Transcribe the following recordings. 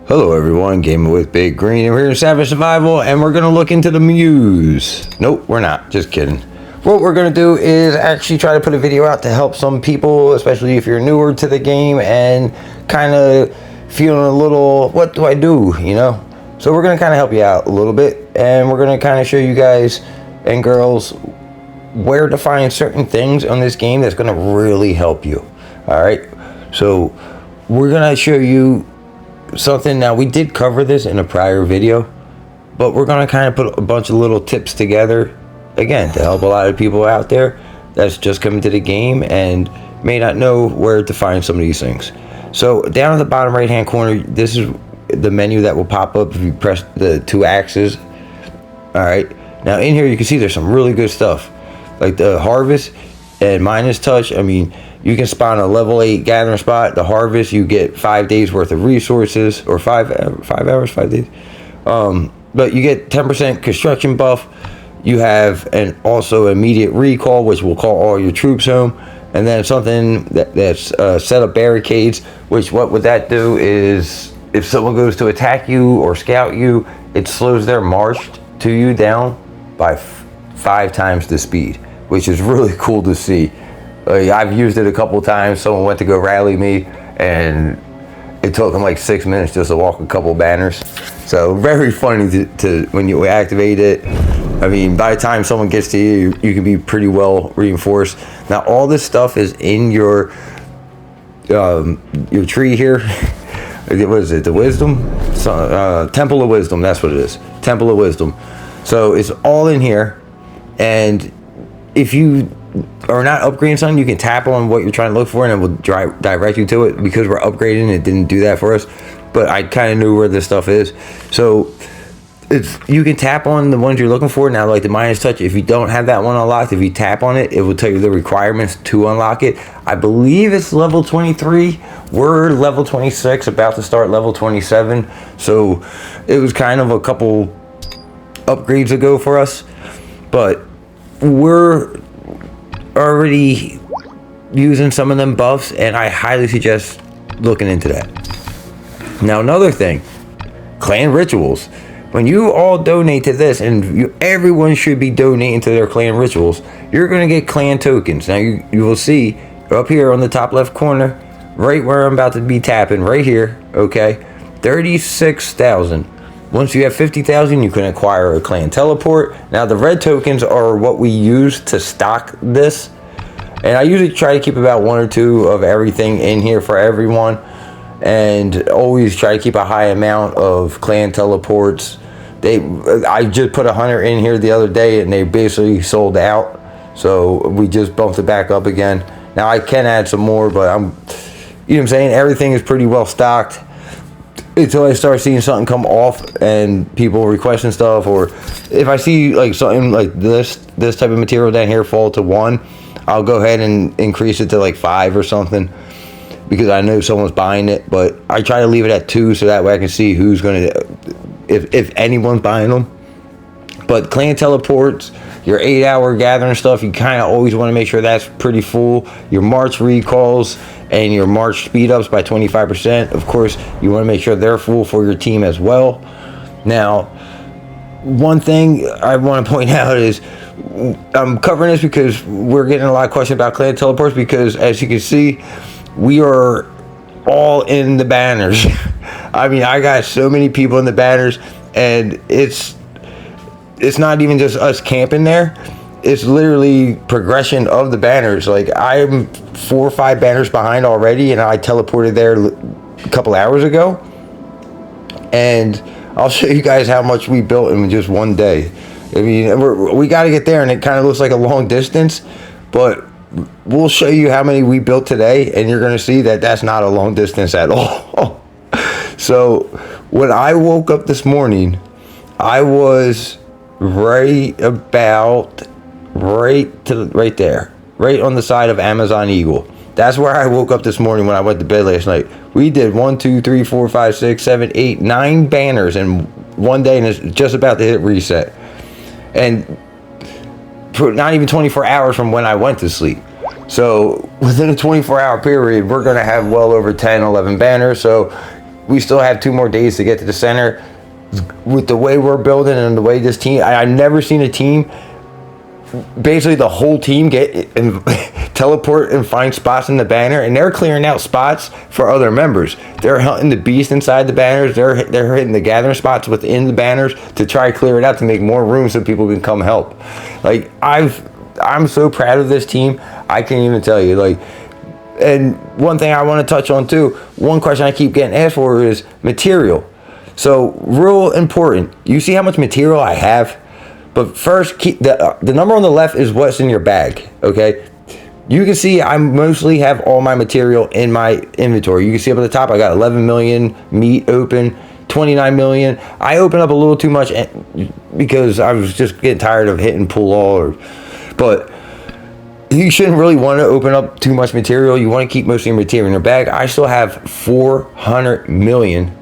Hello everyone, Gaming with Big Green, and we're here in Savage Survival, and we're gonna look into the Muse. Nope, we're not, just kidding. What we're gonna do is actually try to put a video out to help some people, especially if you're newer to the game and kind of feeling a little, what do I do, you know? So we're gonna kind of help you out a little bit, and we're gonna kind of show you guys and girls where to find certain things on this game that's gonna really help you. All right, so we're gonna show you something. Now, we did cover this in a prior video, but we're going to kind of put a bunch of little tips together again to help a lot of people out there that's just coming to the game and may not know where to find some of these things. So down in the bottom right hand corner, this is the menu that will pop up if you press the two axes. All right, now in here you can see there's some really good stuff like the harvest and Midas Touch. I mean, you can spawn a level 8 gathering spot. The harvest, you get 5 days worth of resources, or 5 days. But you get 10% construction buff. You have also immediate recall, which will call all your troops home. And then something that's set up barricades, which what would that do is if someone goes to attack you or scout you, it slows their march to you down by 5 times the speed, which is really cool to see. I've used it a couple times. Someone went to go rally me, and it took them like 6 minutes just to walk a couple banners. So very funny to when you activate it. I mean, by the time someone gets to you, you can be pretty well reinforced. Now, all this stuff is in your tree here. What is it? The Wisdom? Temple of Wisdom. That's what it is. Temple of Wisdom. So it's all in here, and if you are not upgrading something, you can tap on what you're trying to look for and it will direct you to it. Because we're upgrading, it didn't do that for us, but I kind of knew where this stuff is. So you can tap on the ones you're looking for. Now, like the Midas Touch, if you don't have that one unlocked, if you tap on it, it will tell you the requirements to unlock it. I believe it's level 23. We're level 26, about to start level 27. So it was kind of a couple upgrades ago for us, but we're already using some of them buffs, and I highly suggest looking into that. Now, another thing, clan rituals. When you all donate to this, and everyone should be donating to their clan rituals, you're going to get clan tokens. Now, you will see up here on the top left corner, right where I'm about to be tapping, right here, okay, 36,000. Once you have 50,000, you can acquire a clan teleport. Now, the red tokens are what we use to stock this. And I usually try to keep about 1 or 2 of everything in here for everyone. And always try to keep a high amount of clan teleports. I just put 100 in here the other day, and they basically sold out. So we just bumped it back up again. Now, I can add some more, but you know what I'm saying? Everything is pretty well stocked until I start seeing something come off and people requesting stuff, or if I see like something like this type of material down here fall to 1, I'll go ahead and increase it to like 5 or something, because I know someone's buying it. But I try to leave it at 2 so that way I can see who's going to, if anyone's buying them. But clan teleports, your 8-hour gathering stuff, you kind of always want to make sure that's pretty full. Your march recalls and your march speed ups by 25%. Of course, you want to make sure they're full for your team as well. Now, one thing I want to point out is I'm covering this because we're getting a lot of questions about clan teleports, because as you can see, we are all in the banners. I mean, I got so many people in the banners, and it's not even just us camping there. It's literally progression of the banners. Like, I'm 4 or 5 banners behind already, and I teleported there a couple hours ago. And I'll show you guys how much we built in just one day. I mean, we got to get there, and it kind of looks like a long distance, but we'll show you how many we built today, and you're going to see that that's not a long distance at all. So when I woke up this morning, I was right there, right on the side of Amazon Eagle. That's where I woke up this morning when I went to bed last night. We did 1, 2, 3, 4, 5, 6, 7, 8, 9 banners in one day, and it's just about to hit reset. And not even 24 hours from when I went to sleep. So within a 24-hour period, we're going to have well over 10, 11 banners. So we still have 2 more days to get to the center. With the way we're building and the way this team, I've never seen a team, basically the whole team get and teleport and find spots in the banner, and they're clearing out spots for other members. They're hunting the beast inside the banners. They're hitting the gathering spots within the banners to try to clear it out to make more room so people can come help. Like, I'm so proud of this team. I can't even tell you. Like, and one thing I want to touch on too, one question I keep getting asked for is material. So real important. You see how much material I have? But first, keep the number on the left is what's in your bag, okay? You can see I mostly have all my material in my inventory. You can see up at the top, I got 11 million meat open, 29 million. I opened up a little too much because I was just getting tired of hitting pull all. But you shouldn't really want to open up too much material. You want to keep most of your material in your bag. I still have 400 million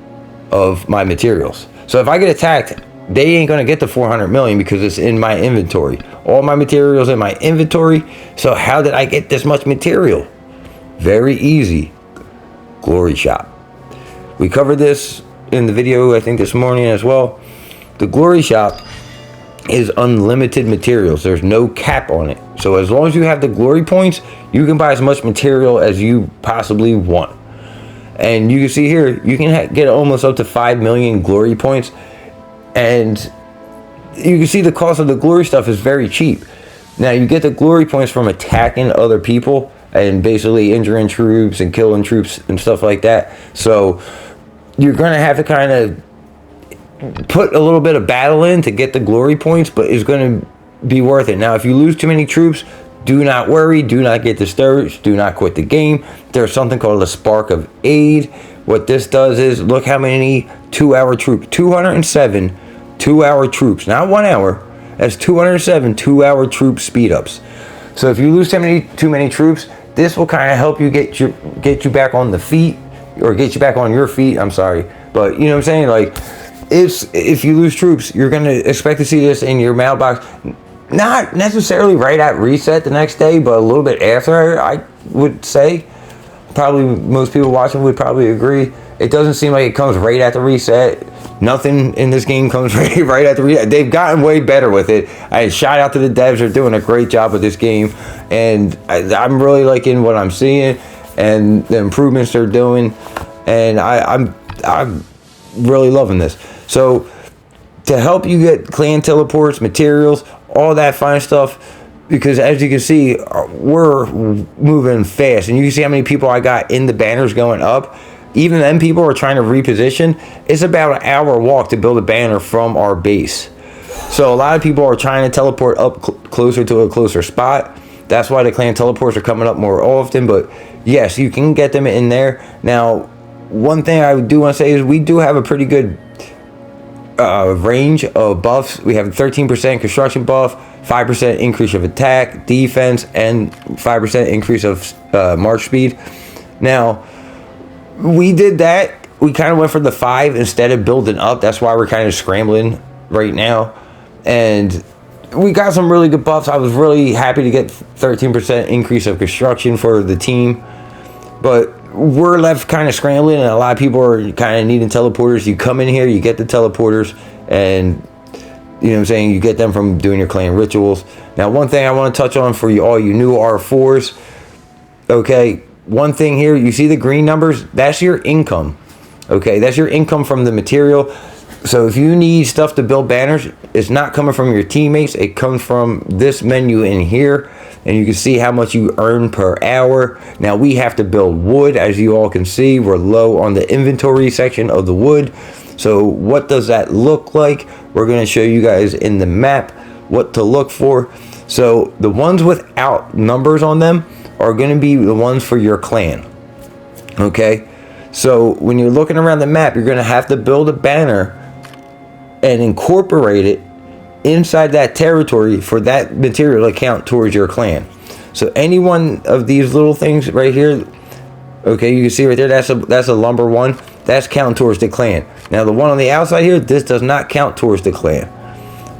of my materials. So if I get attacked, they ain't going to get the 400 million because it's in my inventory. All my materials in my inventory. So how did I get this much material? Very easy. Glory Shop. We covered this in the video, I think, this morning as well. The Glory Shop is unlimited materials. There's no cap on it. So as long as you have the glory points, you can buy as much material as you possibly want. And you can see here, you can get almost up to 5 million glory points. And you can see the cost of the glory stuff is very cheap. Now, you get the glory points from attacking other people and basically injuring troops and killing troops and stuff like that. So you're going to have to kind of put a little bit of battle in to get the glory points, but it's going to be worth it. Now, if you lose too many troops, do not worry. Do not get discouraged. Do not quit the game. There's something called a Spark of Aid. What this does is, look how many 2-hour troops. 207 2-hour troops. Not 1 hour. That's 207 2-hour troop speed ups. So if you lose too many troops, this will kind of help you get you back on the feet, or get you back on your feet. I'm sorry. But you know what I'm saying? Like, if you lose troops, you're going to expect to see this in your mailbox. Not necessarily right at reset the next day, but a little bit after, I would say. Probably most people watching would probably agree. It doesn't seem like it comes right at the reset. Nothing in this game comes right at the reset. They've gotten way better with it. I shout out to the devs. They're doing a great job with this game. And I'm really liking what I'm seeing and the improvements they're doing. And I'm really loving this. So to help you get clan teleports, materials, all that fine stuff, because as you can see, we're moving fast, and you can see how many people I got in the banners going up. Even then, people are trying to reposition. It's about an hour walk to build a banner from our base. So a lot of people are trying to teleport up closer to a closer spot. That's why the clan teleports are coming up more often. But yes, you can get them in there. Now, one thing I do want to say is we do have a pretty good range of buffs. We have a 13% construction buff, 5% increase of attack, defense, and 5% increase of march speed. Now, we did that. We kind of went for the 5 instead of building up. That's why we're kind of scrambling right now. And we got some really good buffs. I was really happy to get 13% increase of construction for the team. But we're left kind of scrambling, and a lot of people are kind of needing teleporters. You come in here, you get the teleporters, and you know what I'm saying, you get them from doing your clan rituals. Now, one thing I want to touch on for you all you new R4s, okay, one thing here, you see the green numbers? That's your income, okay? That's your income from the material. So if you need stuff to build banners, it's not coming from your teammates. It comes from this menu in here, and you can see how much you earn per hour. Now, we have to build wood. As you all can see, we're low on the inventory section of the wood. So what does that look like? We're going to show you guys in the map what to look for. So the ones without numbers on them are going to be the ones for your clan. Okay? So when you're looking around the map, you're going to have to build a banner and incorporate it inside that territory for that material to count towards your clan. So any one of these little things right here, okay, you can see right there, that's a lumber one. That's counting towards the clan. Now the one on the outside here, this does not count towards the clan.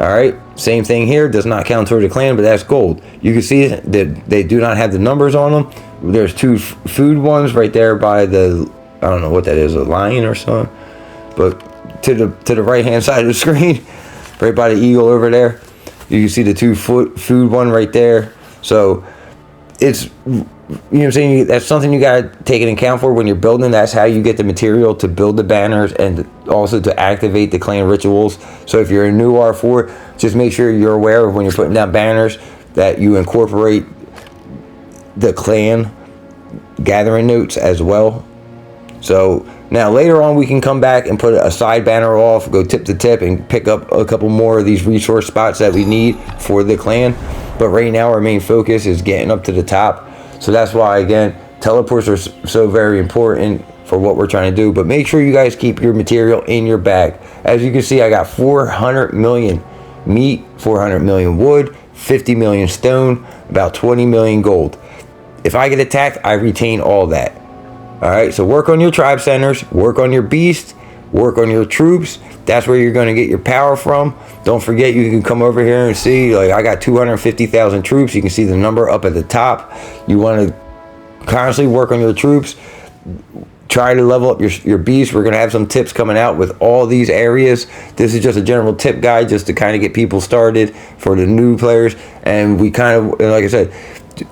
All right, same thing here, does not count towards the clan, but that's gold. You can see that they do not have the numbers on them. There's 2 food ones right there by the I don't know what that is, a lion or something. But to the right hand side of the screen, right by the eagle over there, you can see the 2 food one right there. So it's, you know what I'm saying, that's something you got to take into account for when you're building. That's how you get the material to build the banners and also to activate the clan rituals. So if you're a new R4, just make sure you're aware of when you're putting down banners that you incorporate the clan gathering notes as well. So now later on we can come back and put a side banner off, go tip to tip, and pick up a couple more of these resource spots that we need for the clan. But right now our main focus is getting up to the top. So that's why, again, teleports are so very important for what we're trying to do. But make sure you guys keep your material in your bag. As you can see, I got 400 million meat, 400 million wood, 50 million stone, about 20 million gold. If I get attacked, I retain all that. All right, so work on your tribe centers, work on your beasts, work on your troops. That's where you're going to get your power from. Don't forget, you can come over here and see, like, I got 250,000 troops. You can see the number up at the top. You want to constantly work on your troops. Try to level up your beast. We're going to have some tips coming out with all these areas. This is just a general tip guide just to kind of get people started for the new players. And we kind of, like I said,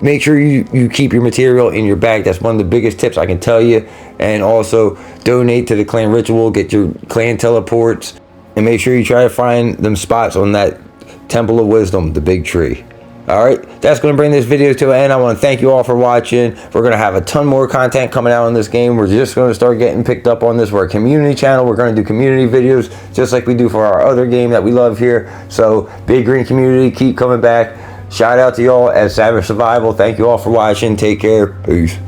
make sure you keep your material in your bag. That's one of the biggest tips I can tell you. And also donate to the clan ritual, get your clan teleports, and make sure you try to find them spots on that Temple of Wisdom, the big tree. All right, that's going to bring this video to an end. I want to thank you all for watching. We're going to have a ton more content coming out in this game. We're just going to start getting picked up on this. We're a community channel. We're going to do community videos just like we do for our other game that we love here. So Big Green Community, keep coming back. Shout out to y'all at Savage Survival. Thank you all for watching. Take care. Peace.